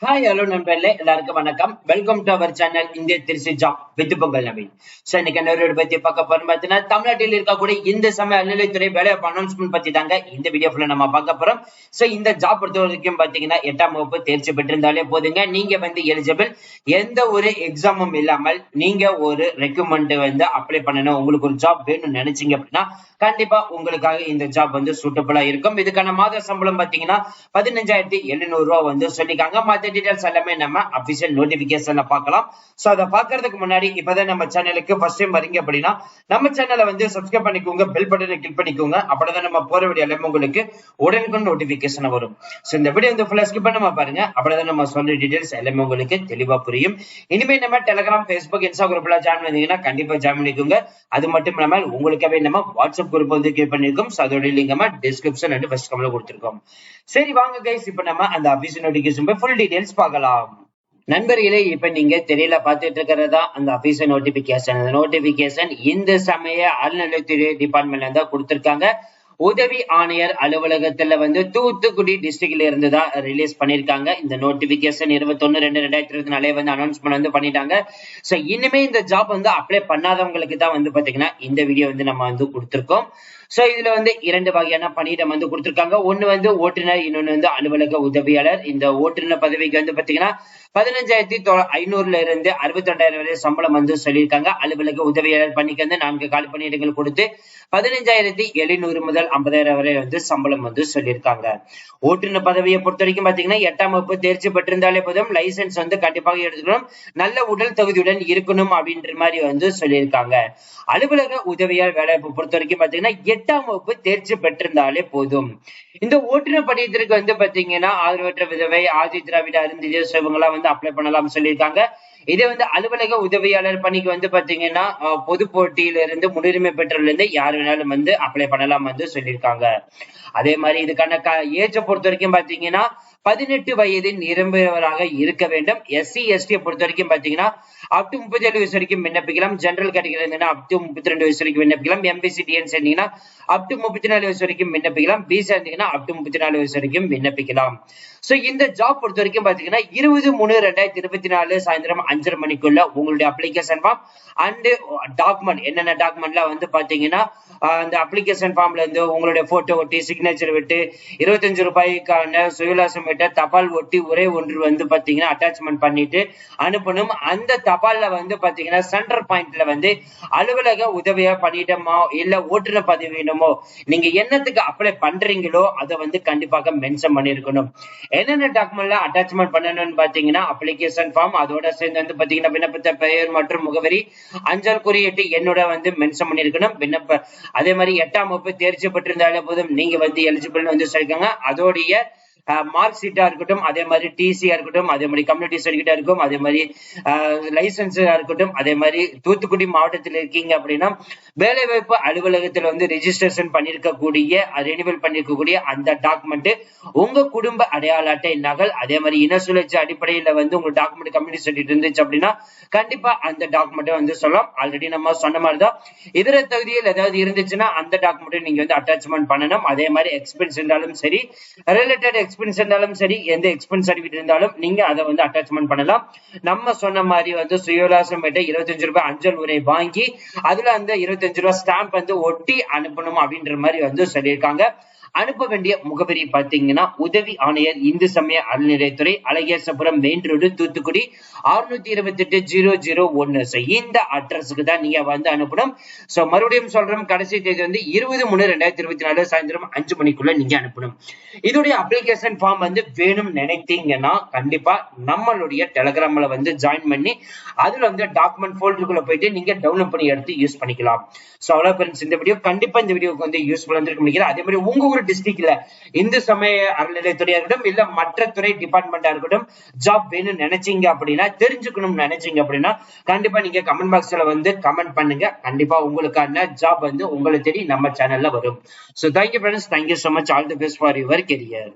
Hi hello நண்பர்களே, எல்லாருக்கும் வணக்கம். வெல்கம் டு அவர் சேனல் இந்திய Trichy job with Pongal Naveen. So இன்னைக்கு என்ன பத்தி பார்க்க போறோம் பார்த்தீங்கன்னா, தமிழ்நாட்டில் இருக்கக்கூடிய இந்த சமய அலுவலகத்துறை வேலை அனௌன்ஸ்மெண்ட் பத்தி தாங்க இந்த வீடியோ ஃபுல்லா நம்ம பார்க்க போறோம். சோ இந்த ஜாப் பொறுத்த வரைக்கும் பாத்தீங்கன்னா 8ஆம் வகுப்பு தேர்ச்சி பெற்றிருந்தாலே போதுங்க. நீங்க வந்து எலிஜிபிள். எந்த ஒரு எக்ஸாமும் இல்லாமல் நீங்க ஒரு ரெக்யூமெண்ட் வந்து அப்ளை பண்ணணும். உங்களுக்கு ஒரு ஜாப் வேணும்னு நினைச்சீங்க அப்படின்னா கண்டிப்பா உங்களுக்காக இந்த ஜாப் வந்து சூட்டபிளா இருக்கும். இதுக்கான மாத சம்பளம் பாத்தீங்கன்னா 15,700 ரூபாய் வந்து சொல்லிக்காங்க. மத்த டீடைல்ஸ் எல்லாமே நம்ம அபிஷியல் நோட்டிபிகேஷன்ல பார்க்கலாம். சோ அதை பாக்குறதுக்கு முன்னாடி இப்பதான் நம்ம சேனலுக்கு ஃபர்ஸ்ட் டைம் வரீங்க அப்படின்னா நம்ம சேனலை வந்து சப்ஸ்கிரைப் பண்ணிக்கோங்க, பெல் பட்டனை கிளிக் பண்ணிக்கோங்க. அப்பதான் நம்ம போற வீடியோ எல்லாமே உங்களுக்கு உடனுக்குடன் நோட்டிபிகேஷன் வரும். சோ இந்த வீடியோ வந்து ஃபுல்லா ஸ்கிப் பண்ணாம பாருங்க. அப்பதான் நம்ம சொல்ற டீடைல்ஸ் எல்லாமே உங்களுக்கு தெளிவா புரியும். இனிமே நம்ம டெலிகிராம், ஃபேஸ்புக், இன்ஸ்டா குரூப்ல ஜாயின் பண்ணீங்கன்னா கண்டிப்பா ஜாயின் பண்ணிக்கோங்க. அது மட்டும் இல்லாம உங்களுக்காகவே நம்ம வாட்ஸ்அப் குரூப் வந்து கிரியேட் பண்ணிருக்கோம். சோ அதோட லிங்க் நம்ம டிஸ்கிரிப்ஷன் அண்ட் ஃபர்ஸ்ட் கமெண்ட்ல கொடுத்திருக்கோம். சரி வாங்க கைஸ், இப்ப நம்ம அந்த அபிஷியல் நோட்டிபிகேஷன் போய் ஃபுல் டீடைல்ஸ் பார்க்கலாம். நண்பர்களே, இப்ப நீங்க தெரியல பார்த்துட்டு இருக்கிறதா அந்த அபிஷியல் நோட்டிபிகேஷன். அந்த நோட்டிபிகேஷன் இந்த சமய அறநிலையத்துறை டிபார்ட்மெண்ட்ல இருந்தா கொடுத்திருக்காங்க. உதவி ஆணையர் அலுவலகத்துல வந்து தூத்துக்குடி டிஸ்ட்ரிக்ட்ல இருந்து தான் ரிலீஸ் பண்ணிருக்காங்க. இந்த நோட்டிபிகேஷன் 21/2/2024 வந்து அனௌன்ஸ்மெண்ட் வந்து பண்ணிட்டாங்க. சோ இனிமே இந்த ஜாப் வந்து அப்ளை பண்ணாதவங்களுக்கு தான் வந்து பாத்தீங்கன்னா இந்த வீடியோ வந்து நம்ம வந்து கொடுத்திருக்கோம். சோ இதுல வந்து 2 வகையான பணியிடம் வந்து கொடுத்திருக்காங்க. ஒண்ணு வந்து ஓட்டுநர், இன்னொன்னு வந்து அலுவலக உதவியாளர். இந்த ஓட்டுநர் பதவிக்கு வந்து பாத்தீங்கன்னா 15,500 இருந்து 62,000 வரை சம்பளம் வந்து சொல்லியிருக்காங்க. அலுவலக உதவியாளர் பணிக்கு வந்து 4 காலி பணியிடங்கள் கொடுத்து 15,700 முதல் 50,000 வரை வந்து சம்பளம் வந்து சொல்லியிருக்காங்க. ஓட்டுநர் பதவியை பொறுத்த வரைக்கும் பாத்தீங்கன்னா 8ஆம் வகுப்பு தேர்ச்சி பெற்றிருந்தாலே போதும். லைசன்ஸ் வந்து கண்டிப்பாக எடுத்துக்கணும். நல்ல உடல் தகுதியுடன் இருக்கணும் அப்படின்ற மாதிரி வந்து சொல்லியிருக்காங்க. அலுவலக உதவியாளர் வேலைவாய்ப்பு பொறுத்த வரைக்கும் பாத்தீங்கன்னா 8ஆம் வகுப்பு தேர்ச்சி பெற்றிருந்தாலே போதும். இந்த ஓட்டுநர் பணியத்திற்கு வந்து பாத்தீங்கன்னா ஆதரவற்ற விதவை, ஆதி திராவிட அருந்திதியர் இவங்கெல்லாம் வந்து அப்ளை பண்ணலாம் சொல்லியிருக்காங்க. இதே வந்து அலுவலக உதவியாளர் பணிக்கு வந்து பாத்தீங்கன்னா பொது போட்டியில இருந்து முன்னுரிமை பெற்றவர்ல இருந்து யார் வேணாலும் வந்து அப்ளை பண்ணலாம் வந்து சொல்லியிருக்காங்க. அதே மாதிரி இதுக்கான ஏஜ் பொறுத்த வரைக்கும் பாத்தீங்கன்னா 18 வயது நிரம்பியவராக இருக்க வேண்டும். எஸ்சி எஸ்டி பொறுத்த வரைக்கும் பாத்தீங்கன்னா அப் டு 37 வயசு வரைக்கும் விண்ணப்பிக்கலாம். ஜெனரல் கேட்டகரி இருந்தீங்கன்னா அப் டு 32 வயசு வரைக்கும் விண்ணப்பிக்கலாம். எம்பிசி டிஎன் சேர்ந்தீங்கன்னா அப் டு 34 வயசு வரைக்கும் விண்ணப்பிக்கலாம். பிசி இருந்தீங்கன்னா அப் டு 34 வயசு வரைக்கும் விண்ணப்பிக்கலாம். சோ இந்த ஜாப் பொறுத்த வரைக்கும் பாத்தீங்கன்னா 20/3/2024 சாயந்தரம் 5:30 மணிக்குள்ள உங்களுடைய அப்ளிகேஷன் ஃபார்ம் அண்ட் டாக்குமெண்ட் என்னென்ன டாக்குமெண்ட்லாம் வந்து பாத்தீங்கன்னா அந்த அப்ளிகேஷன் ஃபார்ம்ல இருந்து உங்களுடைய போட்டோ ஒட்டி, சிக்னேச்சர் விட்டு, 25 ரூபாய்க்கான சுயலாசம் விட்ட தபால் ஒட்டி ஒரே ஒன்று வந்து பாத்தீங்கன்னா அட்டாச்மெண்ட் பண்ணிட்டு அனுப்பணும். அந்த தபால்ல வந்து பாத்தீங்கன்னா சென்டர் பாயிண்ட்ல வந்து அலுவலக உதவியா பண்ணிட்டோமோ இல்ல ஓட்டுநர் பதவி வேணுமோ நீங்க என்னத்துக்கு அப்ளை பண்றீங்களோ அதை வந்து கண்டிப்பாக மென்ஷன் பண்ணிருக்கணும். என்னென்ன டாக்குமெண்ட்ல அட்டாச்மெண்ட் பண்ணணும்னு பாத்தீங்கன்னா அப்ளிகேஷன் ஃபார்ம், அதோட சேர்ந்து வந்து பாத்தீங்கன்னா விண்ணப்பத்த பெயர் மற்றும் முகவரி, அஞ்சல் குறியீட்டு என்னோட வந்து மென்ஷன் பண்ணிருக்கணும். அதே மாதிரி 8ஆம் வகுப்பு தேர்ச்சி பெற்றிருந்தாலே போதும் நீங்க வந்து எலிஜிபிள் வந்து சொல்லிருக்காங்க. அதோடைய மார்க் ஷீட்டா இருக்கட்டும், அதே மாதிரி டிசியா இருக்கட்டும், அதே மாதிரி கம்யூனிட்டி சர்டிபிகேட்டா இருக்கும், அதே மாதிரி லைசன்ஸா இருக்கட்டும், அதே மாதிரி தூத்துக்குடி மாவட்டத்தில் இருக்கீங்க அப்படின்னா வேலை வாய்ப்பு அலுவலகத்தில் வந்து ரெஜிஸ்ட்ரேஷன் பண்ணிருக்கக்கூடிய ரெனிவல் பண்ணிருக்கக்கூடிய அந்த டாக்குமெண்ட், உங்க குடும்ப அடையாள அட்டை நகல், அதே மாதிரி இன சுழற்சி அடிப்படையில வந்து உங்க டாக்குமெண்ட் கம்யூனிட்டி சர்டிபிகேட் இருந்துச்சு அப்படின்னா கண்டிப்பா அந்த டாக்குமெண்ட் வந்து சொல்லலாம். ஆல்ரெடி நம்ம சொன்ன மாதிரிதான் இதர தகுதியில் ஏதாவது இருந்துச்சுன்னா அந்த டாக்குமெண்ட் நீங்க வந்து அட்டாச்மெண்ட் பண்ணணும். அதே மாதிரி எக்ஸ்பென்ஸ் இருந்தாலும் சரி, ரிலேட்டட் எக்ஸ்பென்ஸ் இருந்தாலும் சரி, எந்த எக்ஸ்பென்ஸ் சர்டிபிகேட் இருந்தாலும் நீங்க அதை வந்து அட்டாச்மெண்ட் பண்ணலாம். நம்ம சொன்ன மாதிரி வந்து சுயலாசம் 25 ரூபாய் அஞ்சல் உரை வாங்கி அதுல அந்த 25 ரூபாய் ஸ்டாம்ப் வந்து ஒட்டி அனுப்பணும் அப்படின்ற மாதிரி வந்து சொல்லியிருக்காங்க. அனுப்ப வேண்டிய முகவரி பாத்தீங்கன்னா உதவி ஆணையர் இந்து சமய அறநிலையத்துறை, அழகேசபுரம் மெயின் ரோடு, தூத்துக்குடி 628-001. இந்த அட்ரஸுக்கு தான் நீங்க வந்து அனுப்பணும். சோ மறுபடியும் சொல்றோம், கடைசி தேதி வந்து 20/3/2024 சாயந்தரம் 5 மணிக்குள்ள நீங்க அனுப்பணும். இதோடைய அப்ளிகேஷன் ஃபார்ம் வந்து வேணும் நினைத்தீங்கன்னா கண்டிப்பா நம்மளுடைய டெலிகிராம்ல வந்து ஜாயின் பண்ணி அதுல வந்து டாக்குமெண்ட் ஃபோல்டருக்குள்ள போயிட்டு நீங்க டவுன்லோட் பண்ணி எடுத்து யூஸ் பண்ணிக்கலாம். சோ அவ்வளவு ஃப்ரெண்ட்ஸ், இந்த வீடியோ கண்டிப்பா இந்த வீடியோக்கு வந்து யூஸ்ஃபுல்லா இருந்திருக்கும் நினைக்கிறேன். அதே மாதிரி உங்க டிஸ்ட்ரிக்ட்ல இந்து சமய அறநிலையத்துறையா இருக்கட்டும் இல்ல மற்ற துறை டிபார்ட்மெண்டா இருக்கட்டும் ஜாப் வேணும்னு நினைச்சீங்க அப்படின்னா, தெரிஞ்சுக்கணும்னு நினைச்சீங்க அப்படின்னா கண்டிப்பா நீங்க கமெண்ட் பாக்ஸ்ல வந்து கமெண்ட் பண்ணுங்க. கண்டிப்பா உங்களுக்கான ஜாப் வந்து உங்களை தேடி நம்ம சேனல்ல வரும். So thank you friends, thank you so much. All the best for your career.